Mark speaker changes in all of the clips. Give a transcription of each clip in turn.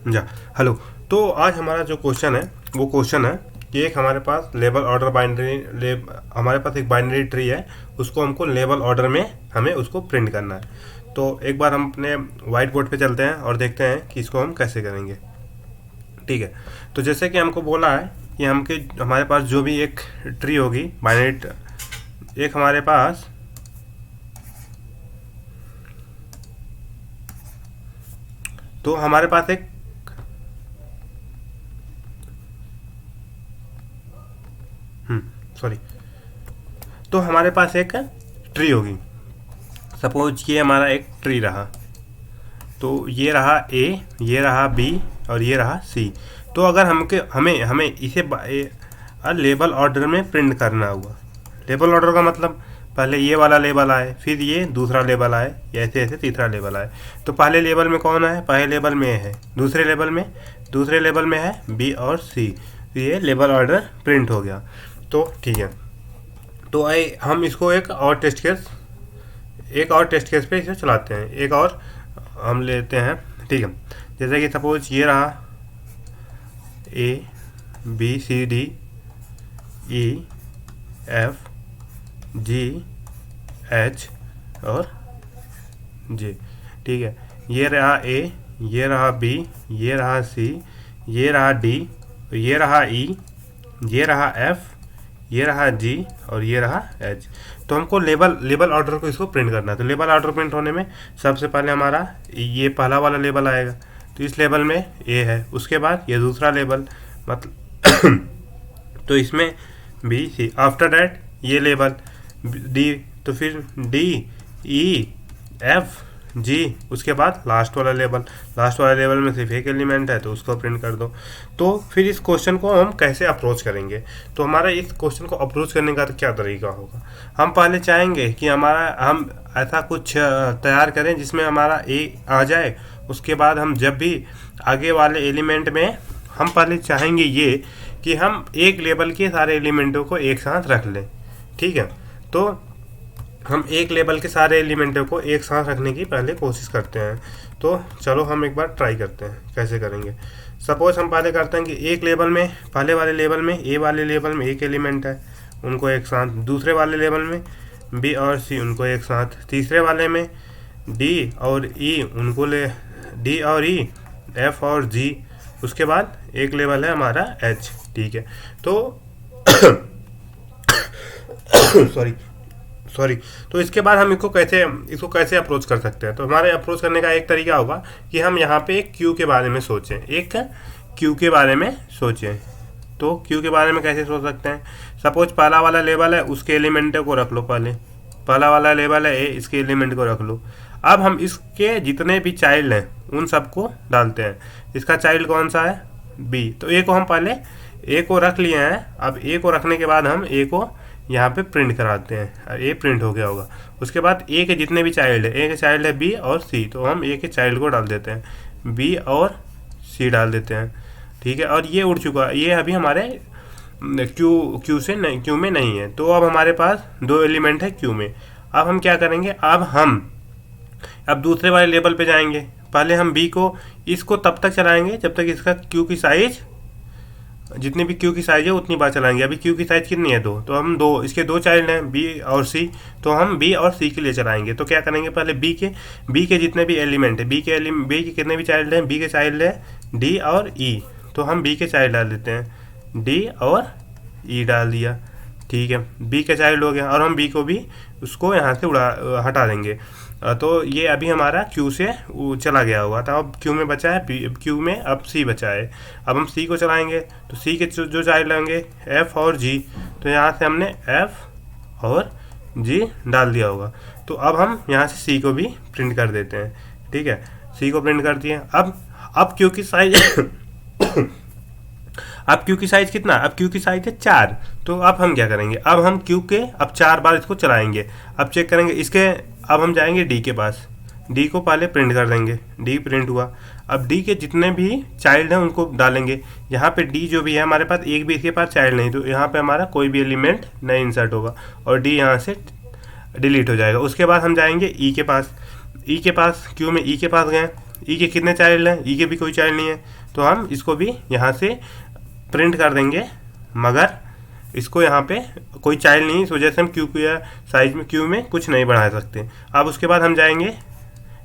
Speaker 1: जा हेलो। तो आज हमारा जो क्वेश्चन है वो क्वेश्चन है कि एक हमारे पास लेबल ऑर्डर हमारे पास एक बाइनरी ट्री है, उसको हमको लेबल ऑर्डर में हमें उसको प्रिंट करना है। तो एक बार हम अपने वाइट बोर्ड पे चलते हैं और देखते हैं कि इसको हम कैसे करेंगे। ठीक है, तो जैसे कि हमको बोला है कि हमारे पास जो भी एक ट्री होगी बाइनरी, एक हमारे पास तो हमारे पास एक सॉरी तो हमारे पास एक ट्री होगी। सपोज ये हमारा एक ट्री रहा, तो ये रहा ए, ये रहा बी और ये रहा सी। तो अगर हमें हमें इसे लेबल ऑर्डर में प्रिंट करना हुआ। लेबल ऑर्डर का मतलब पहले ये वाला लेबल आए, फिर ये दूसरा लेबल आए, ऐसे ऐसे तीसरा लेबल आए। तो पहले लेबल में कौन है? पहले लेबल में ए है, दूसरे लेबल में है बी और सी। तो ये लेबल ऑर्डर प्रिंट हो गया। तो ठीक है, तो हम इसको एक और टेस्ट केस पे इसे चलाते हैं। एक और हम लेते हैं। ठीक है, जैसे कि सपोज ये रहा A B C D E F G H और जे। ठीक है, ये रहा ए, ये रहा बी, ये रहा सी, ये रहा डी, ये रहा ई, ये रहा एफ, ये रहा जी और ये रहा एच। तो हमको लेबल ऑर्डर को इसको प्रिंट करना है। तो लेबल ऑर्डर प्रिंट होने में सबसे पहले हमारा ये पहला वाला लेबल आएगा। तो इस लेबल में ए है, उसके बाद ये दूसरा लेबल, मतलब तो इसमें बी सी, आफ्टर दैट ये लेबल डी, तो फिर डी ई एफ जी, उसके बाद लास्ट वाला लेवल में सिर्फ एक एलिमेंट है तो उसको प्रिंट कर दो। तो फिर इस क्वेश्चन को हम कैसे अप्रोच करेंगे? तो हमारा इस क्वेश्चन को अप्रोच करने का क्या तरीका होगा? हम पहले चाहेंगे कि हम ऐसा कुछ तैयार करें जिसमें हमारा ए आ जाए। उसके बाद हम जब भी आगे वाले एलिमेंट में हम पहले चाहेंगे ये कि हम एक लेवल के सारे एलिमेंटों को एक साथ रख लें। ठीक है, तो हम एक लेवल के सारे एलिमेंटों को एक साथ रखने की पहले कोशिश करते हैं। तो चलो हम एक बार ट्राई करते हैं कैसे करेंगे। सपोज हम पहले करते हैं कि एक लेवल में, पहले वाले लेवल में ए वाले लेवल में एक एलिमेंट है, उनको एक साथ। दूसरे वाले लेवल में बी और सी, उनको एक साथ। तीसरे वाले में डी और ई, उनको डी और ई, एफ और जी। उसके बाद एक लेवल है हमारा एच। ठीक है, तो सॉरी तो इसके बाद हम इसको कैसे अप्रोच कर सकते हैं? तो हमारे अप्रोच करने का एक तरीका होगा कि हम यहाँ पे एक क्यू के बारे में सोचें। तो क्यू के बारे में कैसे सोच सकते हैं? सपोज पहला वाला लेवल है, उसके एलिमेंटों को रख लो। पहला वाला लेवल है ए, इसके एलिमेंट को रख लो। अब हम इसके जितने भी चाइल्ड हैं उन सबको डालते हैं। इसका चाइल्ड कौन सा है? बी। तो ए को हम पहले ए को रख लिए हैं। अब ए को रखने के बाद हम ए को यहाँ पे प्रिंट कराते हैं। ए प्रिंट हो गया होगा। उसके बाद ए के जितने भी चाइल्ड है, ए के चाइल्ड है बी और सी, तो हम ए के चाइल्ड को डाल देते हैं, बी और सी डाल देते हैं। ठीक है, और ये उड़ चुका है, ये अभी हमारे क्यू में नहीं है। तो अब हमारे पास दो एलिमेंट है क्यू में। अब हम क्या करेंगे? अब दूसरे वाले लेवल पे जाएंगे। पहले हम बी को, इसको तब तक चलाएंगे जब तक इसका क्यू की साइज, जितनी भी क्यू की साइज है उतनी बार चलाएंगे। अभी क्यू की साइज कितनी है? 2। तो हम इसके दो चाइल्ड हैं बी और सी, तो हम बी और सी के लिए चलाएंगे। तो क्या करेंगे? पहले बी के जितने भी एलिमेंट है, बी के कितने भी चाइल्ड हैं, बी के चाइल्ड है डी और ई, तो हम बी के चाइल्ड डाल देते हैं, डी और ई डाल दिया। ठीक है, बी के चाइल्ड हो गया, और हम बी को भी उसको यहाँ से हटा देंगे। तो ये अभी हमारा क्यू से चला गया हुआ था। अब क्यू में बचा है, क्यू में अब सी बचा है। अब हम सी को चलाएंगे, तो सी के जो चाइल्ड होंगे एफ और जी, तो यहाँ से हमने एफ और जी डाल दिया होगा। तो अब हम यहाँ से सी को भी प्रिंट कर देते हैं। ठीक है, सी को प्रिंट कर दिए। अब क्यू की साइज अब क्यू की साइज कितना? अब क्यू की साइज है 4। तो अब हम क्या करेंगे? अब हम क्यू के 4 बार इसको चलाएंगे। अब चेक करेंगे इसके। अब हम जाएंगे डी के पास, डी को पहले प्रिंट कर देंगे, डी प्रिंट हुआ। अब डी के जितने भी चाइल्ड हैं उनको डालेंगे। यहाँ पे डी जो भी है हमारे पास, एक भी इसके पास चाइल्ड नहीं, तो यहाँ पे हमारा कोई भी एलिमेंट नहीं इंसर्ट होगा और डी यहाँ से डिलीट हो जाएगा। उसके बाद हम जाएंगे ई के पास, क्यू में ई के पास गए। ई के कितने चाइल्ड हैं, ई के भी कोई चाइल्ड नहीं है, तो हम इसको भी यहाँ से प्रिंट कर देंगे, मगर इसको यहाँ पे कोई चाइल्ड नहीं, इस वजह से हम क्यू या साइज में क्यू में कुछ नहीं बढ़ा सकते। अब उसके बाद हम जाएंगे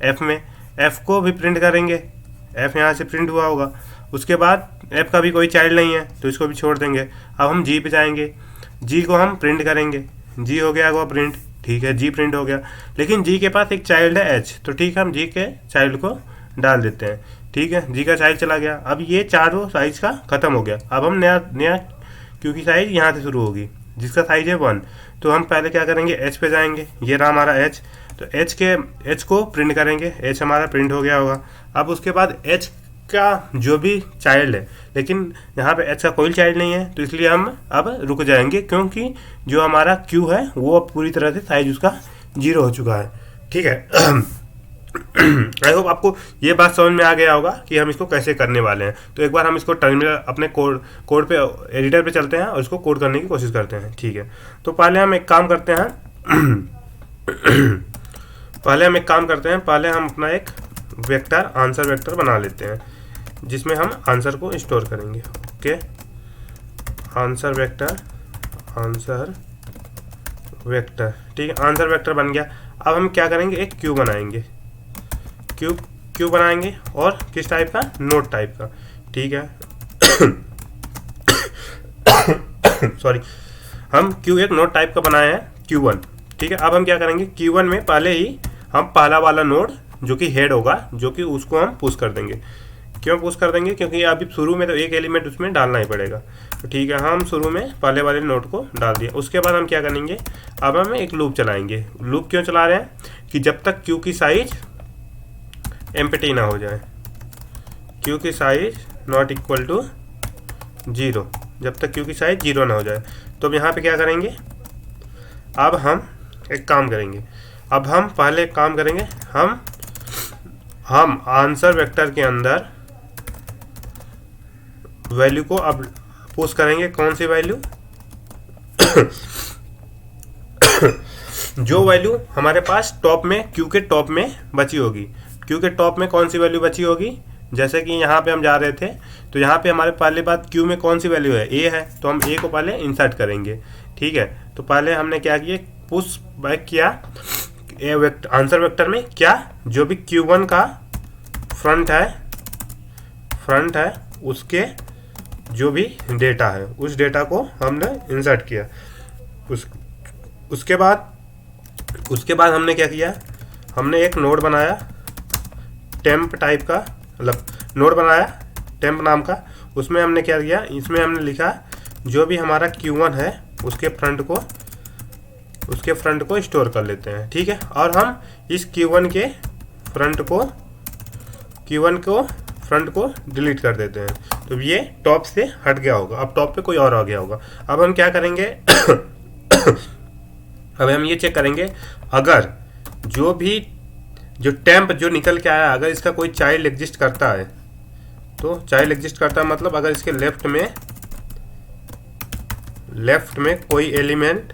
Speaker 1: एफ में, एफ को भी प्रिंट करेंगे, एफ यहाँ से प्रिंट हुआ होगा। उसके बाद एफ का भी कोई चाइल्ड नहीं है तो इसको भी छोड़ देंगे। अब हम जी पे जाएंगे, जी को हम प्रिंट करेंगे, जी हो गया वो प्रिंट, ठीक है, जी प्रिंट हो गया। लेकिन जी के पास एक चाइल्ड है एच, तो ठीक है हम जी के चाइल्ड को डाल देते हैं, ठीक है, जी का चाइल्ड चला गया। अब ये चारों साइज का खत्म हो गया। अब हम नया क्यू की साइज यहाँ से शुरू होगी जिसका साइज है 1। तो हम पहले क्या करेंगे, एच पे जाएंगे, ये रहा हमारा एच, तो एच को प्रिंट करेंगे, एच हमारा प्रिंट हो गया होगा। अब उसके बाद एच का जो भी चाइल्ड है, लेकिन यहाँ पे एच का कोई चाइल्ड नहीं है, तो इसलिए हम अब रुक जाएंगे, क्योंकि जो हमारा क्यू है वो अब पूरी तरह से साइज उसका 0 हो चुका है, ठीक है। आई होप आपको ये बात समझ में आ गया होगा कि हम इसको कैसे करने वाले हैं। तो एक बार हम इसको टर्मिनल अपने कोड पे एडिटर पे चलते हैं और इसको कोड करने की कोशिश करते हैं, ठीक है। तो पहले हम एक काम करते हैं पहले हम अपना एक वेक्टर, आंसर वेक्टर बना लेते हैं जिसमें हम आंसर को स्टोर करेंगे। ओके, आंसर वेक्टर, ठीक है, आंसर वेक्टर बन गया। अब हम क्या करेंगे, एक क्यू बनाएंगे, क्यू बनाएंगे, और किस टाइप का, नोट टाइप का, ठीक है। सॉरी, हम क्यू एक नोट टाइप का बनाए हैं, Q1, ठीक है। अब हम क्या करेंगे, Q1 में पहले ही हम पहला वाला नोड जो कि हेड होगा, जो कि उसको हम पुश कर देंगे। क्यों पुश कर देंगे, क्योंकि अभी शुरू में तो एक एलिमेंट उसमें डालना ही पड़ेगा, तो ठीक है, हम शुरू में पहले वाले नोड को डाल दिया। उसके बाद हम क्या करेंगे, अब हम एक लूप चलाएंगे। लूप क्यों चला रहे हैं, कि जब तक क्यू की साइज एम्प्टी ना हो जाए, क्यू की साइज नॉट इक्वल टू 0, जब तक क्यू की साइज 0 ना हो जाए। तो अब यहाँ पे क्या करेंगे, अब हम एक काम करेंगे, अब हम पहले एक काम करेंगे, हम आंसर वेक्टर के अंदर वैल्यू को अब पुश करेंगे। कौन सी वैल्यू, जो वैल्यू हमारे पास टॉप में, क्यू के टॉप में बची होगी। क्यू के टॉप में कौन सी वैल्यू बची होगी, जैसे कि यहाँ पे हम जा रहे थे, तो यहाँ पे हमारे पहले बात क्यू में कौन सी वैल्यू है, ए है, तो हम ए को पहले इंसर्ट करेंगे, ठीक है। तो पहले हमने क्या किया, पुश बैक किया आंसर वेक्टर में, क्या जो भी Q1 का फ्रंट है उसके जो भी डेटा है, उस डेटा को हमने इंसर्ट किया। उसके बाद हमने क्या किया, हमने एक नोड बनाया टेम्प टाइप का, मतलब नोड बनाया टेम्प नाम का। उसमें हमने क्या किया, इसमें हमने लिखा जो भी हमारा Q1 है उसके फ्रंट को स्टोर कर लेते हैं, ठीक है। और हम इस Q1 के फ्रंट को डिलीट कर देते हैं, तो ये टॉप से हट गया होगा, अब टॉप पे कोई और आ गया होगा। अब हम क्या करेंगे अब हम ये चेक करेंगे, अगर जो टेम्प जो निकल के आया, अगर इसका कोई चाइल्ड एग्जिस्ट करता है, तो चाइल्ड एग्जिस्ट करता है मतलब अगर इसके लेफ्ट में कोई एलिमेंट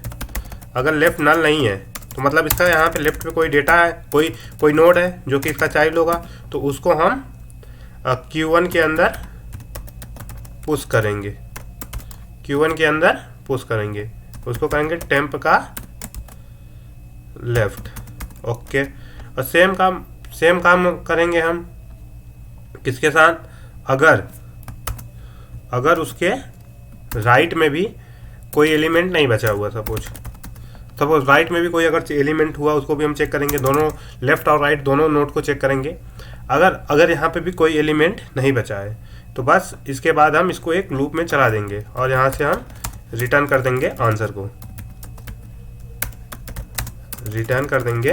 Speaker 1: अगर लेफ्ट नल नहीं है, तो मतलब इसका यहाँ पे लेफ्ट पे कोई डेटा है, कोई नोड है जो कि इसका चाइल्ड होगा, तो उसको हम Q1 के अंदर पुश करेंगे, उसको करेंगे टेम्प का लेफ्ट। ओके, और सेम काम करेंगे हम किसके साथ, अगर उसके राइट में भी कोई एलिमेंट नहीं बचा हुआ, सपोज राइट में भी कोई अगर एलिमेंट हुआ, उसको भी हम चेक करेंगे, दोनों लेफ्ट और राइट दोनों नोड को चेक करेंगे। अगर यहाँ पे भी कोई एलिमेंट नहीं बचा है, तो बस इसके बाद हम इसको एक लूप में चला देंगे और यहाँ से हम रिटर्न कर देंगे आंसर को, रिटर्न कर देंगे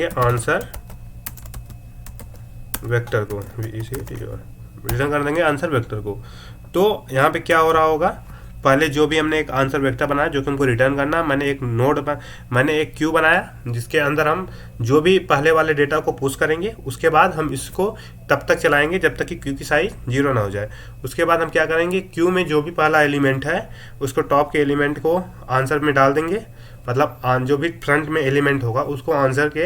Speaker 1: आंसर वेक्टर को, रिटर्न कर देंगे आंसर वेक्टर को। तो यहाँ पे क्या हो रहा होगा, पहले जो भी हमने एक आंसर वेक्टर बनाया जो कि हमको रिटर्न करना, मैंने एक क्यू बनाया जिसके अंदर हम जो भी पहले वाले डेटा को पुश करेंगे, उसके बाद हम इसको तब तक चलाएंगे जब तक कि क्यू की साइज 0 ना हो जाए। उसके बाद हम क्या करेंगे, क्यू में जो भी पहला एलिमेंट है उसको टॉप के एलिमेंट को आंसर में डाल देंगे, मतलब जो भी फ्रंट में एलिमेंट होगा उसको आंसर के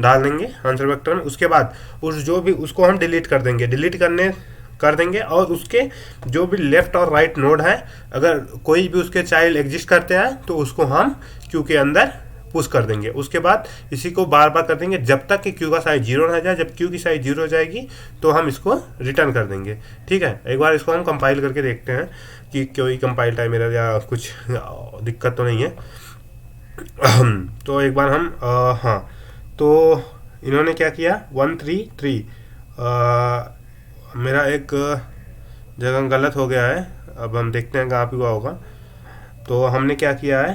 Speaker 1: डाल देंगे आंसर वेक्टर में। उसके बाद उस जो भी उसको हम डिलीट कर देंगे, कर देंगे और उसके जो भी लेफ्ट और राइट नोड है, अगर कोई भी उसके चाइल्ड एग्जिस्ट करते हैं तो उसको हम क्यू के अंदर पुश कर देंगे। उसके बाद इसी को बार बार कर देंगे जब तक कि क्यू का साइज 0 रह जाए। जब क्यू की साइज 0 हो जाएगी तो हम इसको रिटर्न कर देंगे। ठीक है, एक बार इसको हम कंपाइल करके देखते हैं कि कोई कंपाइल टाइम एरर या कुछ दिक्कत तो नहीं है। तो एक बार हम हाँ, तो इन्होंने क्या किया 133 मेरा एक जगह गलत हो गया है। अब हम देखते हैं कहाँ पे हुआ होगा। तो हमने क्या किया है,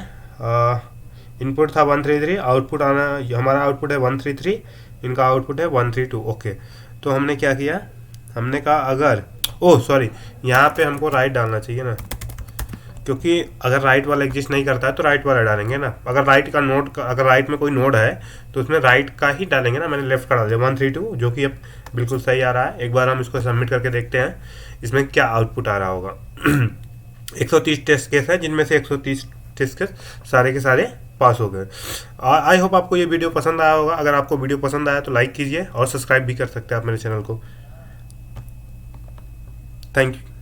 Speaker 1: इनपुट था 133, आउटपुट आना, हमारा आउटपुट है 133, इनका आउटपुट है 132। ओके, तो हमने क्या किया, हमने कहा अगर सॉरी, यहाँ पे हमको राइट डालना चाहिए ना, क्योंकि अगर राइट वाला एग्जिस्ट नहीं करता है तो राइट वाला डालेंगे ना। अगर राइट का नोड, अगर राइट में कोई नोड है तो उसमें राइट का ही डालेंगे ना। मैंने लेफ्ट का डाल दिया 132, जो कि अब बिल्कुल सही आ रहा है। एक बार हम इसको सबमिट करके देखते हैं इसमें क्या आउटपुट आ रहा होगा। 130 टेस्ट केस है, जिनमें से 130 टेस्ट केस सारे के सारे पास हो गए। आई होप आपको ये वीडियो पसंद आया होगा। अगर आपको वीडियो पसंद आया तो लाइक कीजिए और सब्सक्राइब भी कर सकते हैं आप मेरे चैनल को। Thank you.